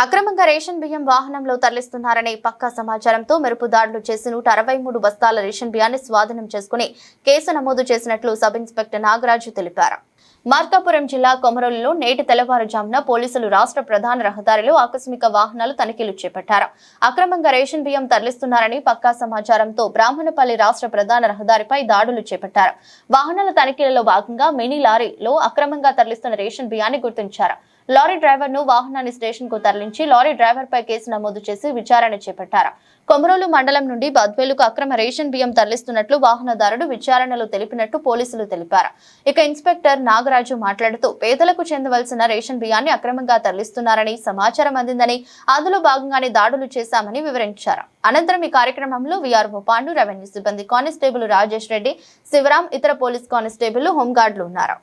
అక్రమంగా రేషన్ బియ్యం వాహనంలో తరలిస్తున్నారనే పక్కా సమాచారంతో మెరుపు దాడులు చేసి 163 బస్తాల రేషన్ బియ్యాన్ని స్వాధీనం చేసుకుని కేసు నమోదు చేసినట్లు సబ్ ఇన్స్పెక్టర్ నాగరాజు తెలిపారు. మార్కాపురం జిల్లా కొమరోలులో నేటి తెల్లవారుజామున పోలీసులు రాష్ట్ర ప్రధాన రహదారిలో ఆకస్మిక వాహనాలు తనిఖీలు చేపట్టారు. అక్రమంగా రేషన్ బియ్యం తరలిస్తున్నారని పక్కా సమాచారంతో బ్రాహ్మణపల్లి రాష్ట్ర ప్రధాన రహదారిపై దాడులు చేపట్టారు. వాహనాల తనిఖీలలో భాగంగా మినీ లారీలో అక్రమంగా తరలిస్తున్న రేషన్ బియ్యాన్ని గుర్తించారు. లారీ డ్రైవర్ ను వాహనాన్ని స్టేషన్ కు తరలించి లారీ డ్రైవర్ పై కేసు నమోదు చేసి విచారణ చేపట్టారు. కొమరోలు మండలం నుండి బద్వేలుకు అక్రమ రేషన్ బియ్యం తరలిస్తున్నట్లు వాహనదారుడు విచారణలో తెలిపినట్టు పోలీసులు తెలిపారు. ఇక ఇన్స్పెక్టర్ నాగరాజు మాట్లాడుతూ పేదలకు చెందవలసిన రేషన్ బియ్యాన్ని అక్రమంగా తరలిస్తున్నారని సమాచారం అందిందని, అందులో భాగంగానే దాడులు చేశామని వివరించారు. అనంతరం ఈ కార్యక్రమంలో వీఆర్ఓ పాండు, రెవెన్యూ సిబ్బంది కానిస్టేబుల్ రాజేష్ రెడ్డి, శివరాం, ఇతర పోలీస్ కానిస్టేబుల్, హోంగార్డులు ఉన్నారు.